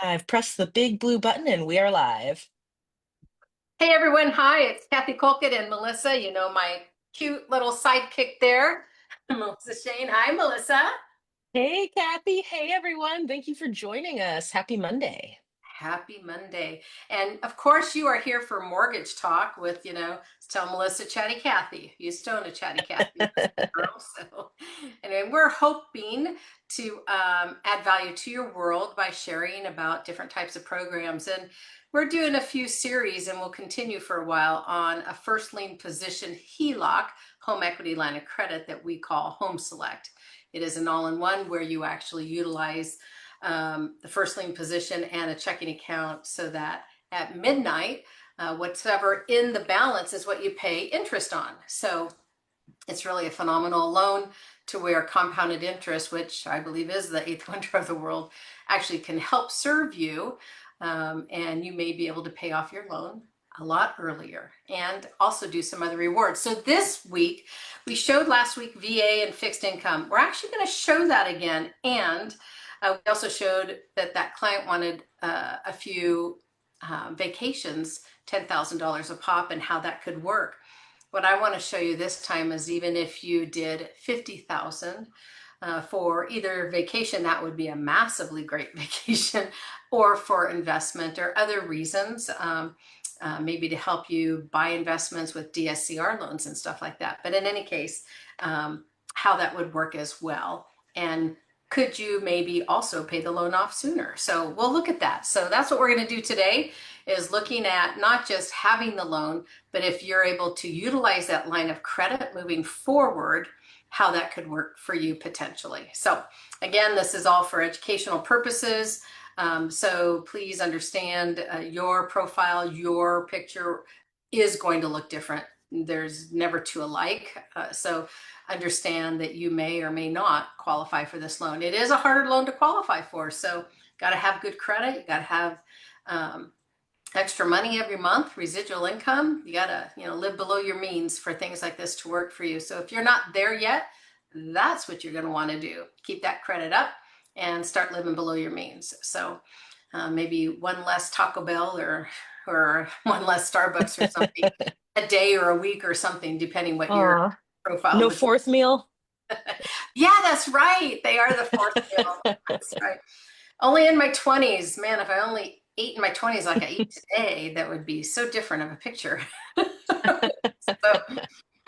I've pressed the big blue button and we are live. Hey everyone, hi, it's Kathy Colquitt and Melissa. You know, my cute little sidekick there, Melissa Shane. Hi, Melissa. Hey, Kathy. Hey, everyone. Thank you for joining us. Happy Monday. Happy Monday. And of course, you are here for mortgage talk with, tell Melissa Chatty Kathy. You still own a Chatty Kathy, girl. So, and we're hoping to add value to your world by sharing about different types of programs. And we're doing a few series and we'll continue for a while on a first lien position HELOC, home equity line of credit, that we call Home Select. It is an all-in-one where you actually utilize the first lien position and a checking account so that at midnight, whatever in the balance is what you pay interest on. So it's really a phenomenal loan to where compounded interest, which I believe is the eighth wonder of the world, actually can help serve you. And you may be able to pay off your loan a lot earlier and also do some other rewards. So this week, we showed last week VA and fixed income. We're actually going to show that again. And we also showed that that client wanted a few vacations, $10,000 a pop, and how that could work. What I want to show you this time is even if you did 50,000 for either vacation, that would be a massively great vacation, or for investment or other reasons, maybe to help you buy investments with DSCR loans and stuff like that. But in any case, how that would work as well. And could you maybe also pay the loan off sooner? So we'll look at that. So that's what we're going to do today, is looking at not just having the loan, but if you're able to utilize that line of credit moving forward, how that could work for you potentially. So again, this is all for educational purposes. So please understand your profile, your picture is going to look different. There's never two alike. So understand that you may or may not qualify for this loan. It is a harder loan to qualify for. So got to have good credit. You got to have extra money every month, residual income. You got to, live below your means for things like this to work for you. So if you're not there yet, that's what you're going to want to do. Keep that credit up and start living below your means. So maybe one less Taco Bell or one less Starbucks or something a day or a week or something, depending what your Aw, profile no looks fourth meal? like. Yeah, that's right. They are the fourth meal. That's right. Only in my 20s. Man, if I only ate in my 20s like I eat today, that would be so different of a picture. So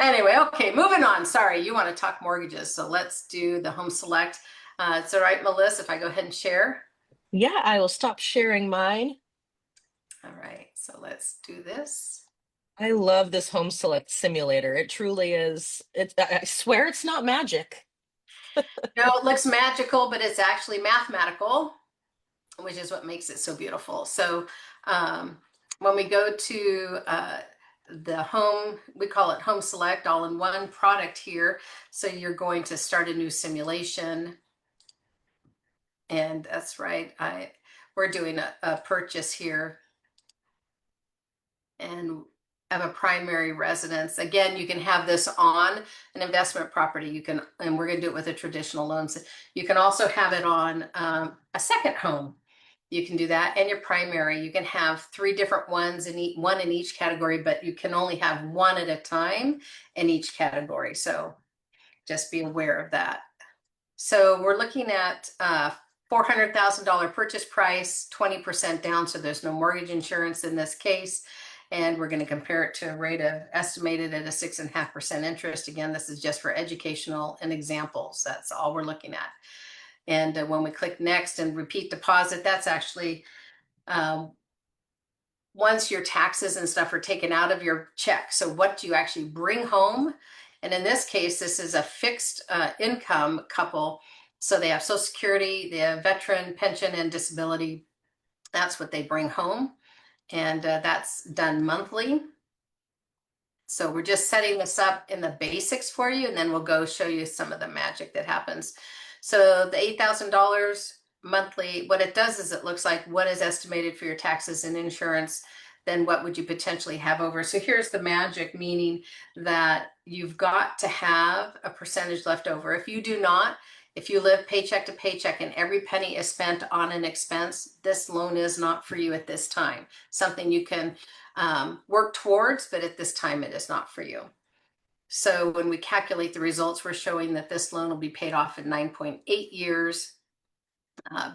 anyway, okay, moving on. Sorry, you want to talk mortgages. So let's do the home select. It's all right, Melissa, if I go ahead and share. Yeah, I will stop sharing mine. All right, so let's do this. I love this home select simulator. It truly is. I swear it's not magic. No, it looks magical, but it's actually mathematical, which is what makes it so beautiful. So um, when we go to the home, we call it Home Select all in one product here. So you're going to start a new simulation. And that's right. We're doing a purchase here and of a primary residence. Again, you can have this on an investment property. You can, and we're going to do it with a traditional loans. You can also have it on a second home. You can do that, and your primary. You can have three different ones one in each category, but you can only have one at a time in each category. So just be aware of that. So we're looking at $400,000 purchase price, 20% down, so there's no mortgage insurance in this case. And we're going to compare it to a rate of estimated at a 6.5% interest. Again, this is just for educational and examples. That's all we're looking at. And when we click next and repeat deposit, that's actually once your taxes and stuff are taken out of your check. So what do you actually bring home? And in this case, this is a fixed income couple. So they have Social Security, they have veteran pension and disability. That's what they bring home. And that's done monthly. So we're just setting this up in the basics for you, and then we'll go show you some of the magic that happens. So the $8,000 monthly, what it does is it looks like what is estimated for your taxes and insurance, then what would you potentially have over. So here's the magic, meaning that you've got to have a percentage left over. If you do not, If you live paycheck to paycheck and every penny is spent on an expense, this loan is not for you at this time. Something you can work towards, but at this time it is not for you. So when we calculate the results, we're showing that this loan will be paid off in 9.8 years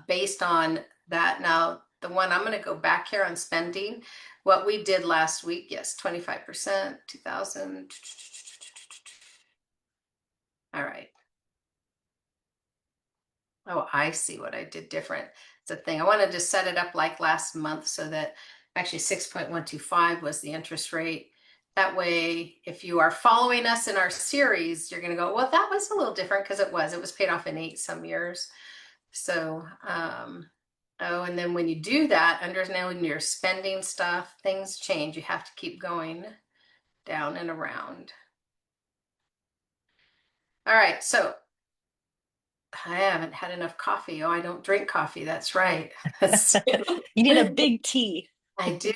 based on that. Now, the one I'm going to go back here on spending, what we did last week, yes, 25%, 2000. All right. Oh, I see what I did different. It's a thing. I wanted to set it up like last month so that actually 6.125 was the interest rate. That way, if you are following us in our series, you're going to go, well, that was a little different because it was paid off in 8 some years. So, oh, and then when you do that, understanding your spending stuff, things change. You have to keep going down and around. All right, so I haven't had enough coffee. Oh, I don't drink coffee. That's right. You need a big tea. I do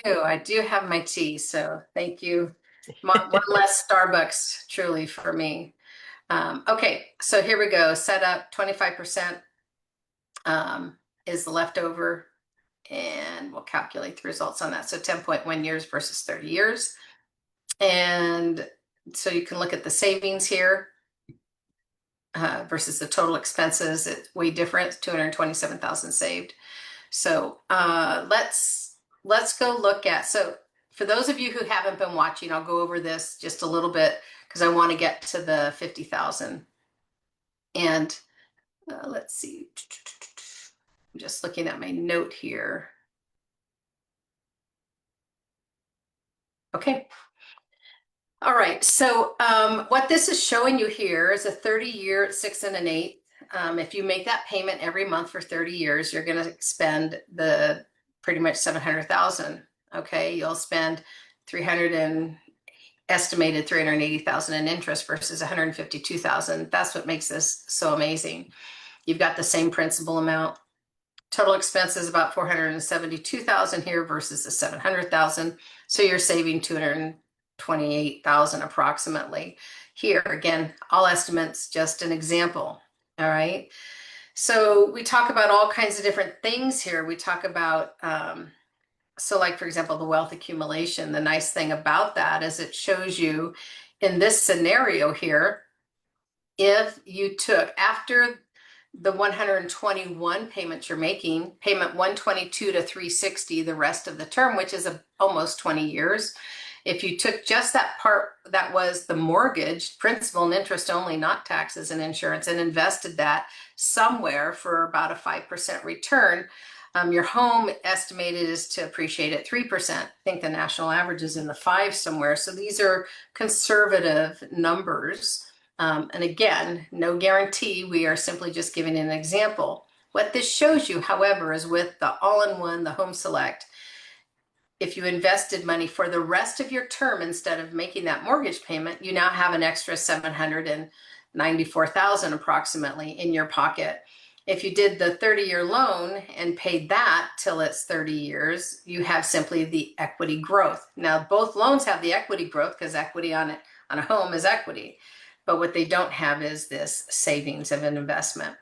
have my tea. So thank you. One less Starbucks, truly, for me. Okay, so here we go. Set up 25% is the leftover, and we'll calculate the results on that. So 10.1 years versus 30 years. And so you can look at the savings here. Versus the total expenses, it's way different, 227,000 saved. So let's go look at, so for those of you who haven't been watching, I'll go over this just a little bit because I want to get to the 50,000. And let's see, I'm just looking at my note here. Okay. All right, so what this is showing you here is a 30-year at 6 1/8. If you make that payment every month for 30 years, you're going to spend the pretty much 700,000. Okay, you'll spend 300 and estimated 380,000 in interest versus 152,000. That's what makes this so amazing. You've got the same principal amount. Total expense is about 472,000 here versus the 700,000. So you're saving 228,000 approximately. Here, again, all estimates, just an example. All right. So we talk about all kinds of different things here. We talk about, so like, for example, the wealth accumulation. The nice thing about that is it shows you in this scenario here, if you took after the 121 payments you're making, payment 122 to 360 the rest of the term, which is almost 20 years. If you took just that part that was the mortgage, principal and interest only, not taxes and insurance, and invested that somewhere for about a 5% return, your home estimated is to appreciate at 3%. I think the national average is in the 5 somewhere. So these are conservative numbers. And again, no guarantee. We are simply just giving an example. What this shows you, however, is with the all-in-one, the Home Select, if you invested money for the rest of your term instead of making that mortgage payment, you now have an extra 794,000 approximately in your pocket. If you did the 30-year loan and paid that till it's 30 years, you have simply the equity growth. Now, both loans have the equity growth because equity on a home is equity. But what they don't have is this savings of an investment.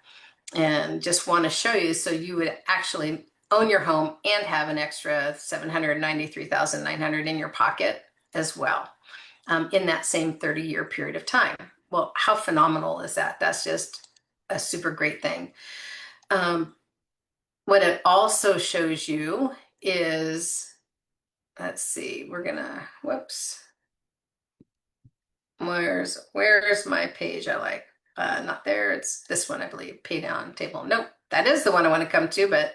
And just want to show you, so you would actually own your home and have an extra 793,900 in your pocket as well in that same 30-year period of time. Well, how phenomenal is that? That's just a super great thing. What it also shows you is, let's see, we're gonna, whoops. Where's my page I like? Not there, it's this one, I believe, pay down table. Nope, that is the one I want to come to, but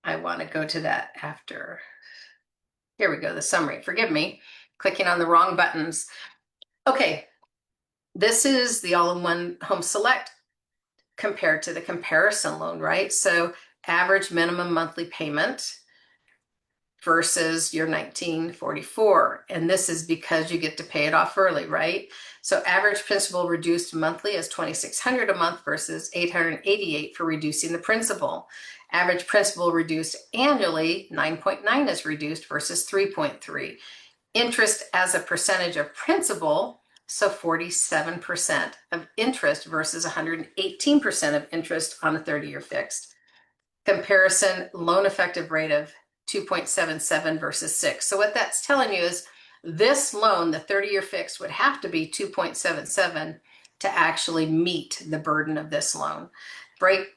I want to go to that after. Here we go, the summary. Forgive me, clicking on the wrong buttons. Okay, this is the all-in-one Home Select compared to the comparison loan, right? So average minimum monthly payment versus your 1944. And this is because you get to pay it off early, right? So average principal reduced monthly is 2,600 a month versus 888 for reducing the principal. Average principal reduced annually, 9.9 is reduced versus 3.3. Interest as a percentage of principal, So 47% of interest versus 118% of interest on a 30-year fixed. Comparison loan effective rate of 2.77 versus 6. So what that's telling you is this loan, the 30-year fixed, would have to be 2.77 to actually meet the burden of this loan. Break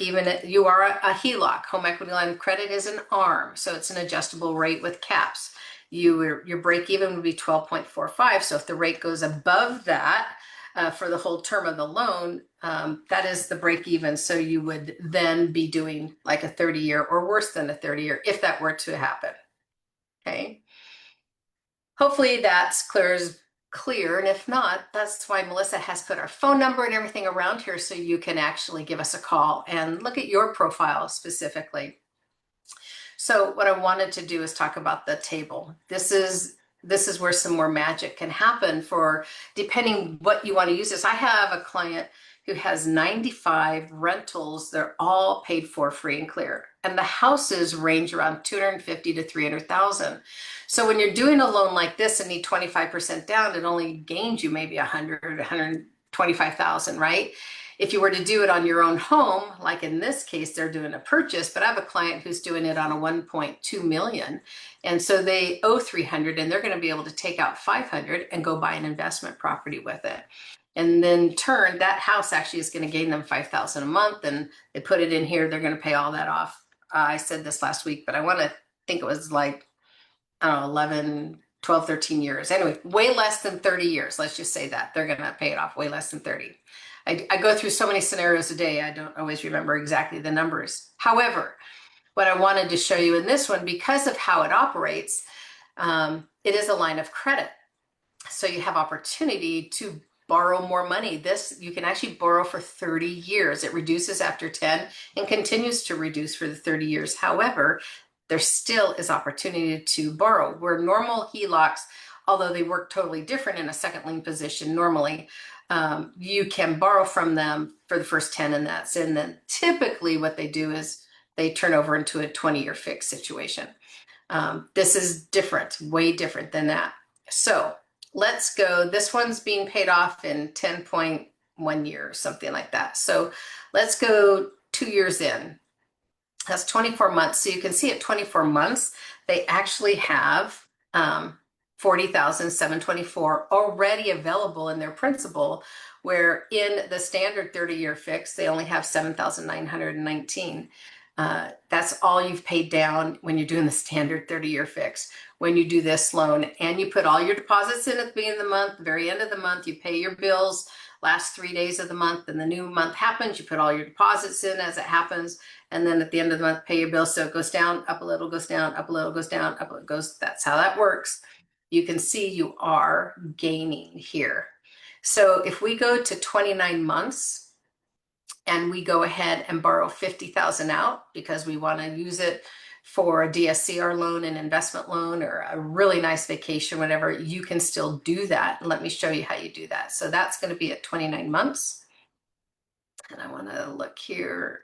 even, you are a HELOC, home equity line of credit is an ARM, so it's an adjustable rate with caps. Your break even would be 12.45. So if the rate goes above that for the whole term of the loan, that is the break even. So you would then be doing like a 30-year or worse than a 30-year if that were to happen. Okay. Hopefully that's clear. And if not, that's why Melissa has put our phone number and everything around here so you can actually give us a call and look at your profile specifically. So what I wanted to do is talk about the table. This is where some more magic can happen for depending what you want to use this. I have a client who has 95 rentals. They're all paid for free and clear. And the houses range around 250 to 300,000. So when you're doing a loan like this and need 25% down, it only gains you maybe 100, 125,000, right? If you were to do it on your own home, like in this case, they're doing a purchase, but I have a client who's doing it on a 1.2 million. And so they owe 300 and they're going to be able to take out 500 and go buy an investment property with it. And then turn that house actually is going to gain them 5,000 a month. And they put it in here. They're going to pay all that off. I said this last week, but I want to think it was like, I don't know, 11, 12, 13 years. Anyway, way less than 30 years. Let's just say that they're going to pay it off way less than 30. I go through so many scenarios a day, I don't always remember exactly the numbers. However, what I wanted to show you in this one, because of how it operates, it is a line of credit. So you have opportunity to borrow more money. This, you can actually borrow for 30 years. It reduces after 10 and continues to reduce for the 30 years. However, there still is opportunity to borrow. Where normal HELOCs, although they work totally different in a second lien position normally, you can borrow from them for the first 10 and that's it. And then typically what they do is they turn over into a 20-year fixed situation. This is different, way different than that. So let's go. This one's being paid off in 10.1 years, something like that. So let's go 2 years in. That's 24 months. So you can see at 24 months, they actually have 40,724 already available in their principal, where in the standard 30-year fix, they only have 7,919. That's all you've paid down when you're doing the standard 30-year fix. When you do this loan and you put all your deposits in at the beginning of the month, the very end of the month, you pay your bills last 3 days of the month, and the new month happens, you put all your deposits in as it happens, and then at the end of the month, pay your bills. So it goes down, up a little, goes down, up a little, goes down, up a little, goes. That's how that works. You can see you are gaining here. So if we go to 29 months and we go ahead and borrow 50,000 out because we want to use it for a DSCR loan, an investment loan, or a really nice vacation, whatever, you can still do that. And let me show you how you do that. So that's going to be at 29 months. And I want to look here.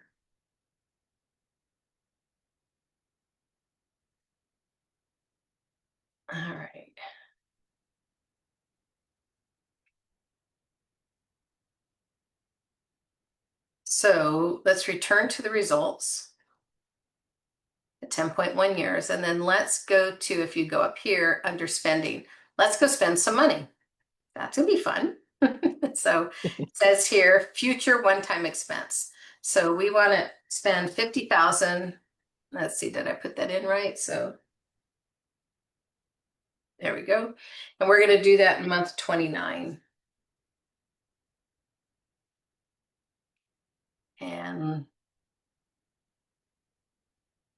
All right. So let's return to the results at 10.1 years. And then let's go to, if you go up here under spending, let's go spend some money. That's gonna be fun. So it says here, future one-time expense. So we want to spend 50,000. Let's see, did I put that in right? So there we go. And we're going to do that in month 29. And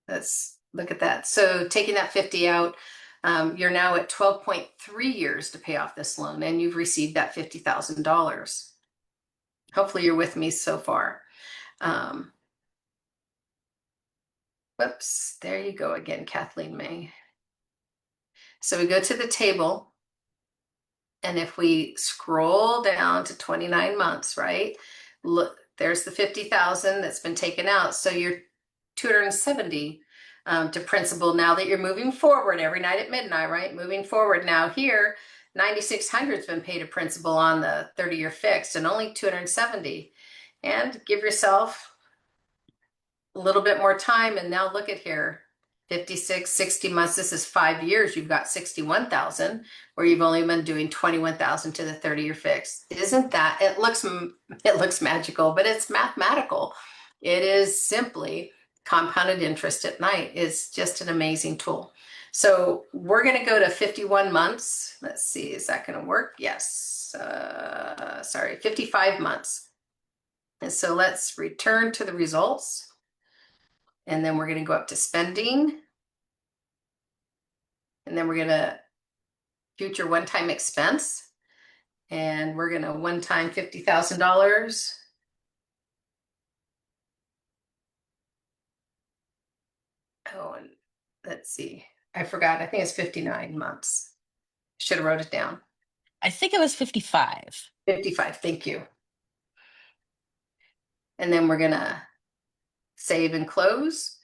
let's look at that. So taking that 50 out, you're now at 12.3 years to pay off this loan, and you've received that $50,000. Hopefully you're with me so far. Whoops, there you go again, Kathleen May. So we go to the table, and if we scroll down to 29 months, right? Look, there's the 50,000 that's been taken out. So you're 270 to principal now that you're moving forward every night at midnight, right? Moving forward now here, 9,600 has been paid a principal on the 30-year fixed and only 270. And give yourself a little bit more time. And now look at here, 56, 60 months. This is 5 years. You've got 61,000 where you've only been doing 21,000 to the 30-year fix. Isn't that, it looks magical, but it's mathematical. It is simply compounded interest at night. It's just an amazing tool. So we're going to go to 51 months. Let's see, is that going to work? Yes. Sorry, 55 months. And so let's return to the results. And then we're going to go up to spending. And then we're going to future one-time expense. And we're going to one-time $50,000. Oh, and let's see. I forgot. I think it's 59 months. Should have wrote it down. I think it was 55. 55. Thank you. And then we're going to save and close.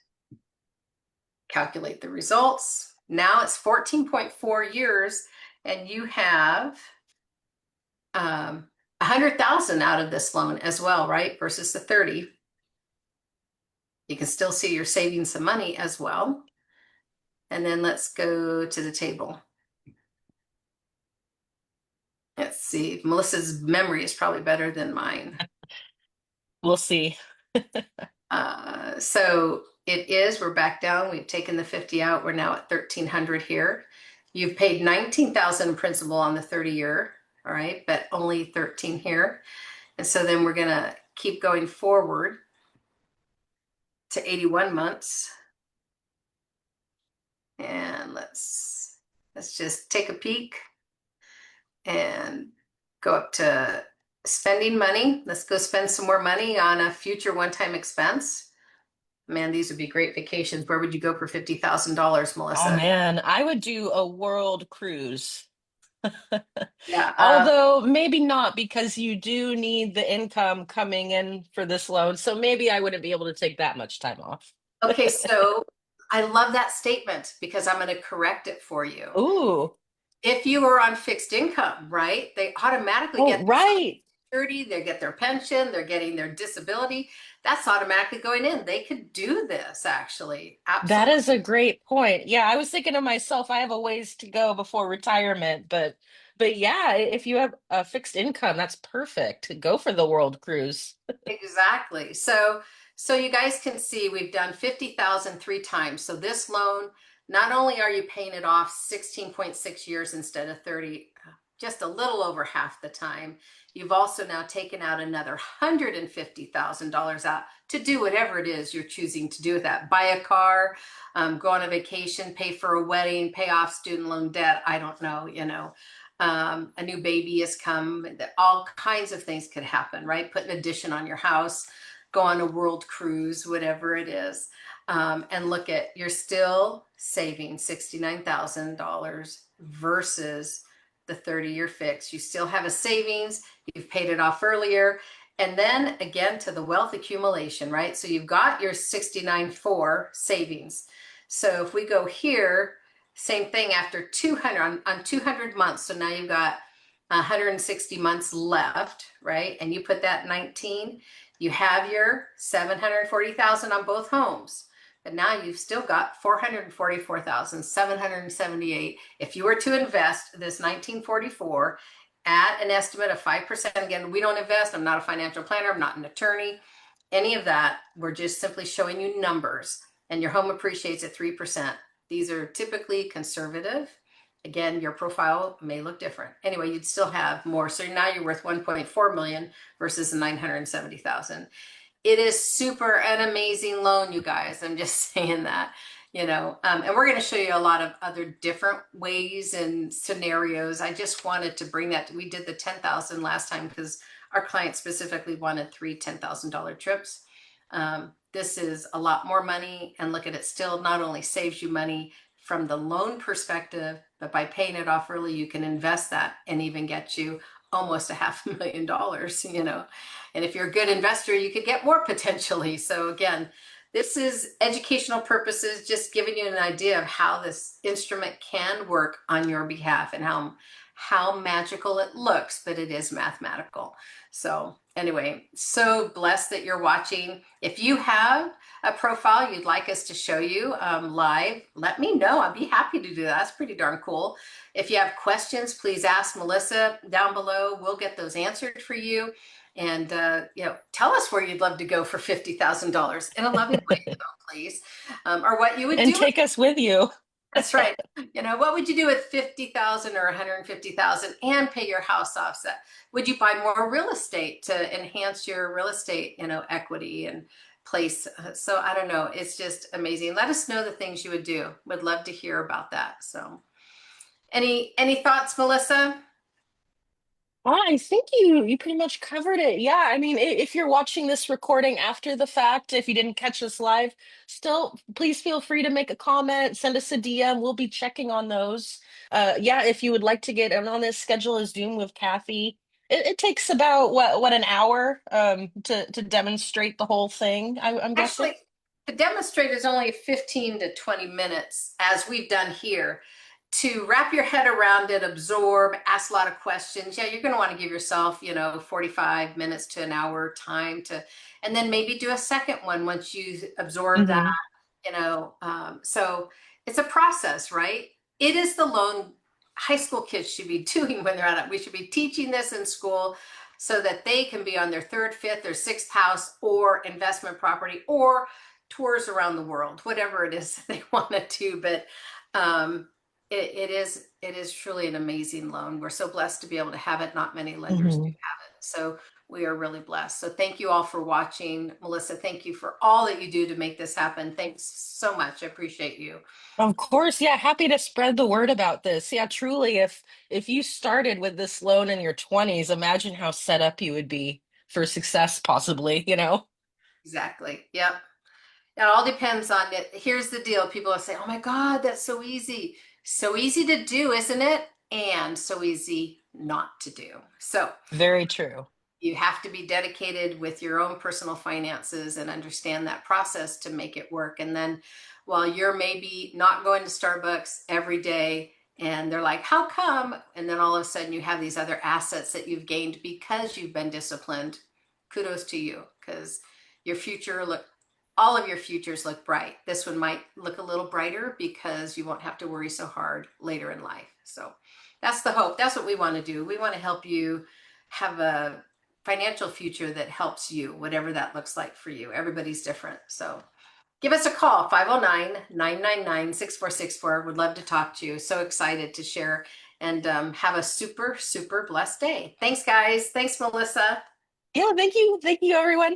Calculate the results. Now it's 14.4 years, and you have 100,000 out of this loan as well, right? Versus the 30. You can still see you're saving some money as well. And then let's go to the table. Let's see. Melissa's memory is probably better than mine. We'll see. So it is, we're back down. We've taken the 50 out. We're now at 1,300 here. You've paid 19,000 principal on the 30-year, all right, but only 13 here. And so then we're gonna keep going forward to 81 months. And let's just take a peek and go up to spending money. Let's go spend some more money on a future one-time expense. Man, these would be great vacations. Where would you go for $50,000, Melissa? Oh man, I would do a world cruise. Yeah. Although maybe not, because you do need the income coming in for this loan. So maybe I wouldn't be able to take that much time off. Okay, so I love that statement because I'm going to correct it for you. Ooh. If you are on fixed income, right, they automatically Oh, get right. Security, they get their pension, they're getting their disability. That's automatically going in. They could do this actually. That Absolutely. is a great point. Yeah, I was thinking to myself, I have a ways to go before retirement, but yeah, if you have a fixed income, that's perfect. Go for the world cruise. Exactly. So you guys can see we've done 50,000 3 times. So this loan, not only are you paying it off 16.6 years instead of 30, just a little over half the time, you've also now taken out another $150,000 out to do whatever it is you're choosing to do with that. Buy a car, go on a vacation, pay for a wedding, pay off student loan debt. I don't know, a new baby has come, all kinds of things could happen, right? Put an addition on your house, go on a world cruise, whatever it is. And look at, you're still saving $69,000 versus the 30-year fix. You still have a savings, you've paid it off earlier. And then again, to the wealth accumulation, right? So you've got your 69.4 savings. So if we go here, same thing after 200 on 200 months. So now you've got 160 months left, right? And you put that 19, you have your 740,000 on both homes. But now you've still got 444,778. If you were to invest this 1944 at an estimate of 5%, again, we don't invest. I'm not a financial planner. I'm not an attorney. Any of that. We're just simply showing you numbers. And your home appreciates at 3%. These are typically conservative. Again, your profile may look different. Anyway, you'd still have more. So now you're worth 1.4 million versus the 970,000. It is super an amazing loan, you guys. I'm just saying that, and we're going to show you a lot of other different ways and scenarios. I just wanted to bring that. We did the 10,000 last time because our client specifically wanted 3 $10,000 trips. This is a lot more money, and look at it, still not only saves you money from the loan perspective, but by paying it off early, you can invest that and even get you almost $500,000, And if you're a good investor, you could get more potentially. So again, This is educational purposes, just giving you an idea of how this instrument can work on your behalf and how magical it looks, but it is mathematical. So anyway, so blessed that you're watching. If you have a profile you'd like us to show you live, let me know. I'd be happy to do that. That's pretty darn cool. If you have questions, please ask Melissa down below. We'll get those answered for you. And tell us where you'd love to go for $50,000 in a loving way, please, or what you would And do with. take us with you. That's right. What would you do with 50,000 or 150,000 and pay your house off? So would you buy more real estate to enhance your real estate, equity and place? So I don't know. It's just amazing. Let us know the things you would do. Would love to hear about that. So any thoughts, Melissa? I think you pretty much covered it. Yeah, I mean, if you're watching this recording after the fact, if you didn't catch us live, still please feel free to make a comment, send us a DM. We'll be checking on those. Yeah, if you would like to get in on this schedule a Zoom with Kathy, it takes about what an hour to demonstrate the whole thing. I'm guessing. Actually, the demonstrate is only 15 to 20 minutes, as we've done here, to wrap your head around it, absorb, ask a lot of questions. Yeah, you're going to want to give yourself, 45 minutes to an hour time to, and then maybe do a second one once you absorb that, Hmm. So it's a process, right? It is the loan high school kids should be doing when they're at it. We should be teaching this in school so that they can be on their third, fifth, or sixth house or investment property or tours around the world, whatever it is that they want to do. But it is truly an amazing loan. We're so blessed to be able to have it. Not many lenders do Hmm. have it. So we are really blessed. So thank you all for watching. Melissa, thank you for all that you do to make this happen. Thanks so much. I appreciate you. Of course, yeah, happy to spread the word about this. Yeah, truly, if you started with this loan in your 20s, imagine how set up you would be for success, possibly, you know? Exactly. Yep. It all depends on it. Here's the deal. People will say, oh my God, that's so easy. So easy to do, isn't it? And so easy not to do. So Very true. you have to be dedicated with your own personal finances and understand that process to make it work. And then while you're maybe not going to Starbucks every day and they're like, how come? And then all of a sudden you have these other assets that you've gained because you've been disciplined. Kudos to you because your future look all of your futures look bright. This one might look a little brighter because you won't have to worry so hard later in life. So that's the hope. That's what we want to do. We want to help you have a financial future that helps you, whatever that looks like for you. Everybody's different. So give us a call, 509-999-6464. Would love to talk to you. So excited to share and have a super, super blessed day. Thanks, guys. Thanks, Melissa. Yeah, thank you. Thank you, everyone.